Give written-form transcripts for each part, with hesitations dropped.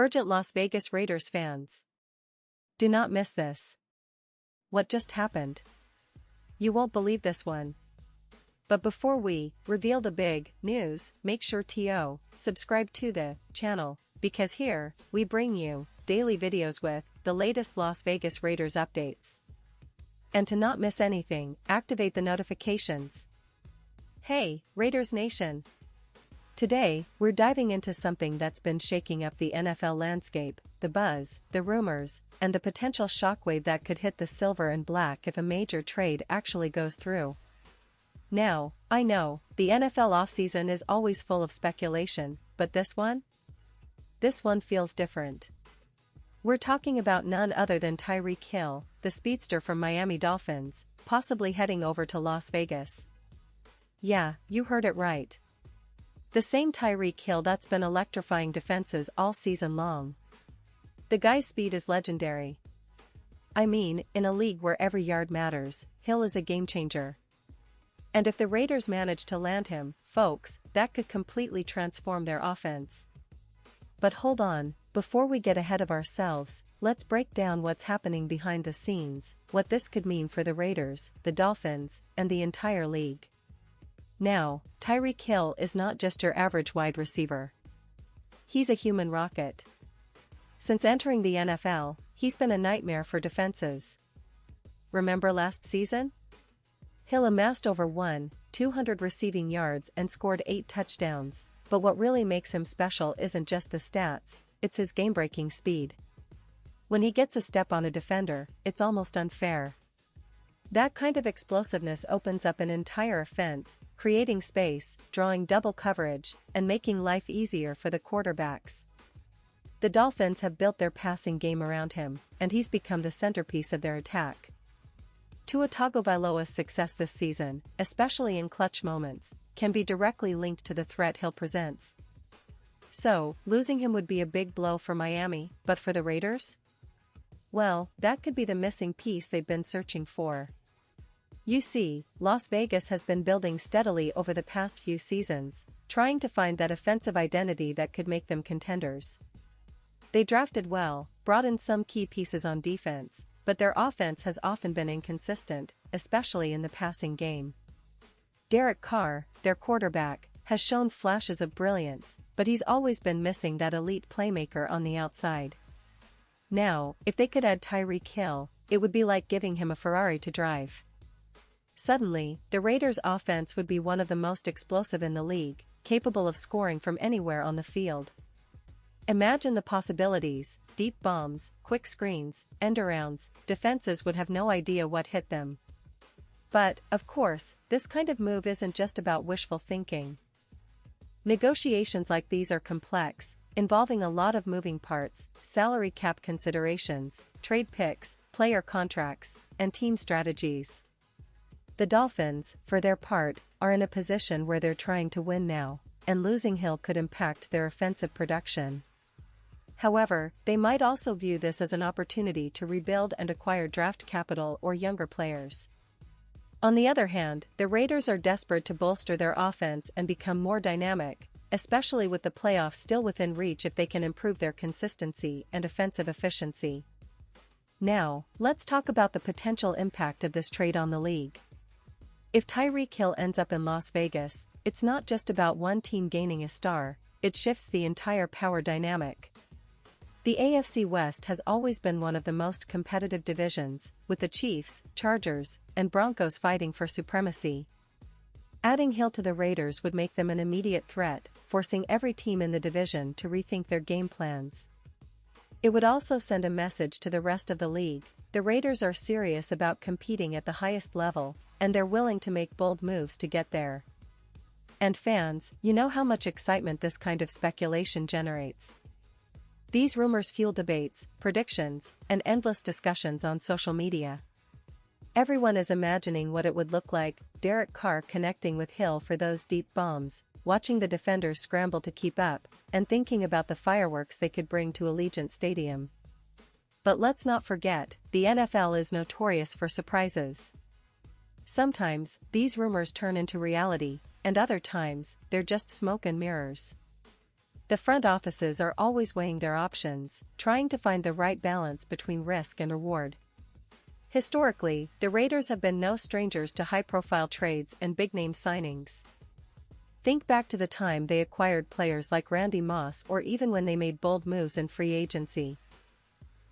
Urgent Las Vegas Raiders fans. Do not miss this. What just happened? You won't believe this one. But before we reveal the big news, make sure to subscribe to the channel, because here, we bring you daily videos with the latest Las Vegas Raiders updates. And to not miss anything, activate the notifications. Hey, Raiders Nation! Today, we're diving into something that's been shaking up the NFL landscape, the buzz, the rumors, and the potential shockwave that could hit the silver and black if a major trade actually goes through. Now, I know, the NFL offseason is always full of speculation, but this one? This one feels different. We're talking about none other than Tyreek Hill, the speedster from Miami Dolphins, possibly heading over to Las Vegas. Yeah, you heard it right. The same Tyreek Hill that's been electrifying defenses all season long. The guy's speed is legendary. I mean, in a league where every yard matters, Hill is a game-changer. And if the Raiders manage to land him, folks, that could completely transform their offense. But hold on, before we get ahead of ourselves, let's break down what's happening behind the scenes, what this could mean for the Raiders, the Dolphins, and the entire league. Now, Tyreek Hill is not just your average wide receiver. He's a human rocket. Since entering the NFL, he's been a nightmare for defenses. Remember last season? Hill amassed over 200 receiving yards and scored 8 touchdowns, but what really makes him special isn't just the stats, it's his game-breaking speed. When he gets a step on a defender, it's almost unfair. That kind of explosiveness opens up an entire offense, creating space, drawing double coverage, and making life easier for the quarterbacks. The Dolphins have built their passing game around him, and he's become the centerpiece of their attack. Tua Tagovailoa's success this season, especially in clutch moments, can be directly linked to the threat Hill presents. So, losing him would be a big blow for Miami, but for the Raiders? Well, that could be the missing piece they've been searching for. You see, Las Vegas has been building steadily over the past few seasons, trying to find that offensive identity that could make them contenders. They drafted well, brought in some key pieces on defense, but their offense has often been inconsistent, especially in the passing game. Derek Carr, their quarterback, has shown flashes of brilliance, but he's always been missing that elite playmaker on the outside. Now, if they could add Tyreek Hill, it would be like giving him a Ferrari to drive. Suddenly, the Raiders' offense would be one of the most explosive in the league, capable of scoring from anywhere on the field. Imagine the possibilities: deep bombs, quick screens, end-arounds. Defenses would have no idea what hit them. But, of course, this kind of move isn't just about wishful thinking. Negotiations like these are complex, involving a lot of moving parts, salary cap considerations, trade picks, player contracts, and team strategies. The Dolphins, for their part, are in a position where they're trying to win now, and losing Hill could impact their offensive production. However, they might also view this as an opportunity to rebuild and acquire draft capital or younger players. On the other hand, the Raiders are desperate to bolster their offense and become more dynamic, especially with the playoffs still within reach if they can improve their consistency and offensive efficiency. Now, let's talk about the potential impact of this trade on the league. If Tyreek Hill ends up in Las Vegas, it's not just about one team gaining a star, it shifts the entire power dynamic. The AFC West has always been one of the most competitive divisions, with the Chiefs, Chargers, and Broncos fighting for supremacy. Adding Hill to the Raiders would make them an immediate threat, forcing every team in the division to rethink their game plans. It would also send a message to the rest of the league: the Raiders are serious about competing at the highest level, and they're willing to make bold moves to get there. And fans, you know how much excitement this kind of speculation generates. These rumors fuel debates, predictions, and endless discussions on social media. Everyone is imagining what it would look like: Derek Carr connecting with Hill for those deep bombs, watching the defenders scramble to keep up, and thinking about the fireworks they could bring to Allegiant Stadium. But let's not forget, the NFL is notorious for surprises. Sometimes, these rumors turn into reality, and other times, they're just smoke and mirrors. The front offices are always weighing their options, trying to find the right balance between risk and reward. Historically, the Raiders have been no strangers to high-profile trades and big-name signings. Think back to the time they acquired players like Randy Moss or even when they made bold moves in free agency.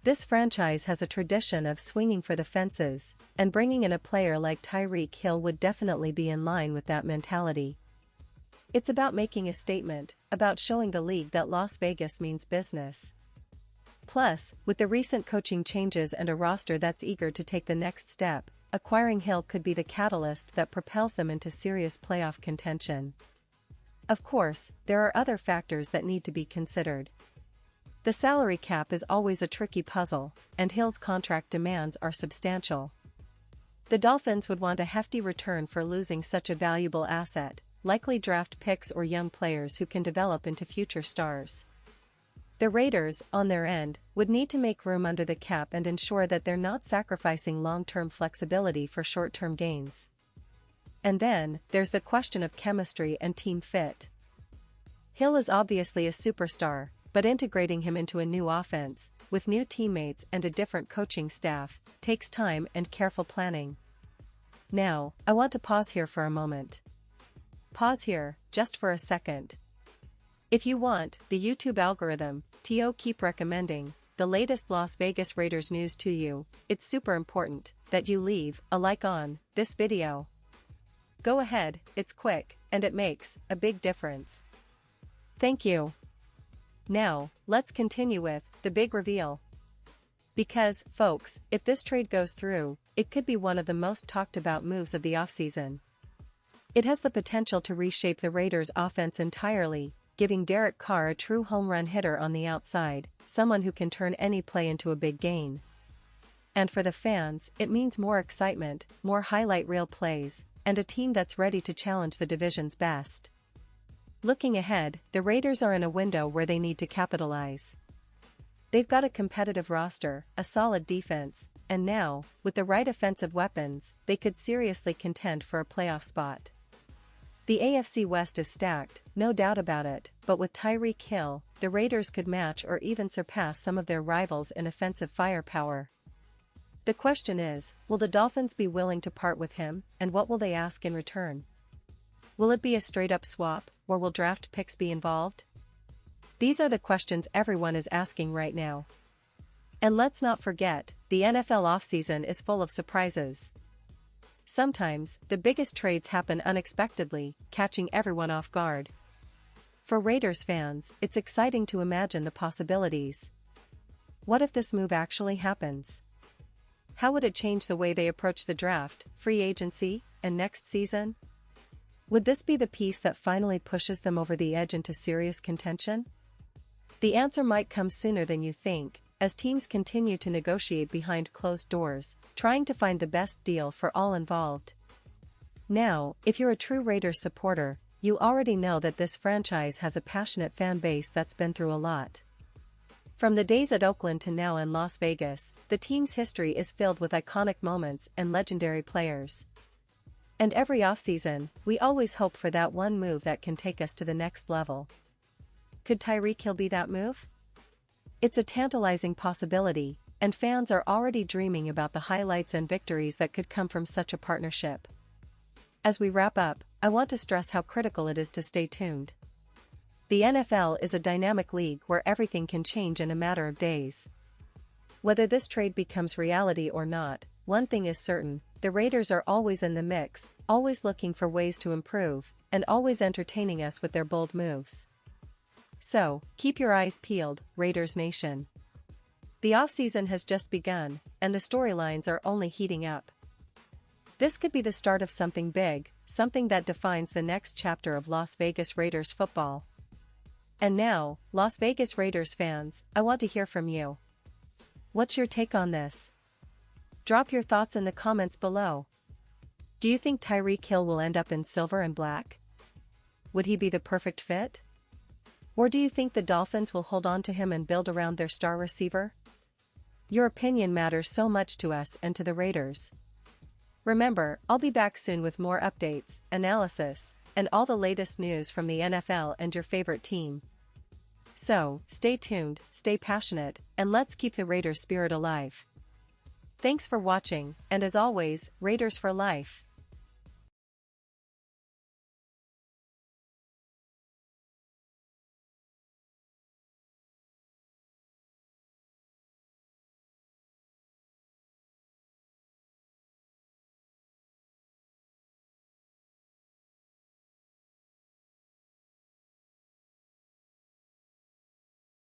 This franchise has a tradition of swinging for the fences, and bringing in a player like Tyreek Hill would definitely be in line with that mentality. It's about making a statement, about showing the league that Las Vegas means business. Plus, with the recent coaching changes and a roster that's eager to take the next step, acquiring Hill could be the catalyst that propels them into serious playoff contention. Of course, there are other factors that need to be considered. The salary cap is always a tricky puzzle, and Hill's contract demands are substantial. The Dolphins would want a hefty return for losing such a valuable asset, likely draft picks or young players who can develop into future stars. The Raiders, on their end, would need to make room under the cap and ensure that they're not sacrificing long-term flexibility for short-term gains. And then, there's the question of chemistry and team fit. Hill is obviously a superstar, but integrating him into a new offense, with new teammates and a different coaching staff, takes time and careful planning. Now, I want to pause here for a moment. Pause here, just for a second. If you want the YouTube algorithm to keep recommending the latest Las Vegas Raiders news to you, it's super important that you leave a like on this video. Go ahead, it's quick, and it makes a big difference. Thank you. Now, let's continue with the big reveal. Because, folks, if this trade goes through, it could be one of the most talked about moves of the offseason. It has the potential to reshape the Raiders' offense entirely, giving Derek Carr a true home run hitter on the outside, someone who can turn any play into a big gain. And for the fans, it means more excitement, more highlight reel plays, and a team that's ready to challenge the division's best. Looking ahead, the Raiders are in a window where they need to capitalize. They've got a competitive roster, a solid defense, and now, with the right offensive weapons, they could seriously contend for a playoff spot. The AFC West is stacked, no doubt about it, but with Tyreek Hill, the Raiders could match or even surpass some of their rivals in offensive firepower. The question is, will the Dolphins be willing to part with him, and what will they ask in return? Will it be a straight-up swap, or will draft picks be involved? These are the questions everyone is asking right now. And let's not forget, the NFL offseason is full of surprises. Sometimes, the biggest trades happen unexpectedly, catching everyone off guard. For Raiders fans, it's exciting to imagine the possibilities. What if this move actually happens? How would it change the way they approach the draft, free agency, and next season? Would this be the piece that finally pushes them over the edge into serious contention? The answer might come sooner than you think, as teams continue to negotiate behind closed doors, trying to find the best deal for all involved. Now, if you're a true Raiders supporter, you already know that this franchise has a passionate fan base that's been through a lot. From the days at Oakland to now in Las Vegas, the team's history is filled with iconic moments and legendary players. And every offseason, we always hope for that one move that can take us to the next level. Could Tyreek Hill be that move? It's a tantalizing possibility, and fans are already dreaming about the highlights and victories that could come from such a partnership. As we wrap up, I want to stress how critical it is to stay tuned. The NFL is a dynamic league where everything can change in a matter of days. Whether this trade becomes reality or not, one thing is certain, the Raiders are always in the mix, always looking for ways to improve, and always entertaining us with their bold moves. So, keep your eyes peeled, Raiders Nation. The offseason has just begun, and the storylines are only heating up. This could be the start of something big, something that defines the next chapter of Las Vegas Raiders football. And now, Las Vegas Raiders fans, I want to hear from you. What's your take on this? Drop your thoughts in the comments below. Do you think Tyreek Hill will end up in silver and black? Would he be the perfect fit? Or do you think the Dolphins will hold on to him and build around their star receiver? Your opinion matters so much to us and to the Raiders. Remember, I'll be back soon with more updates, analysis, and all the latest news from the NFL and your favorite team. So, stay tuned, stay passionate, and let's keep the Raiders spirit alive. Thanks for watching, and as always, Raiders for life.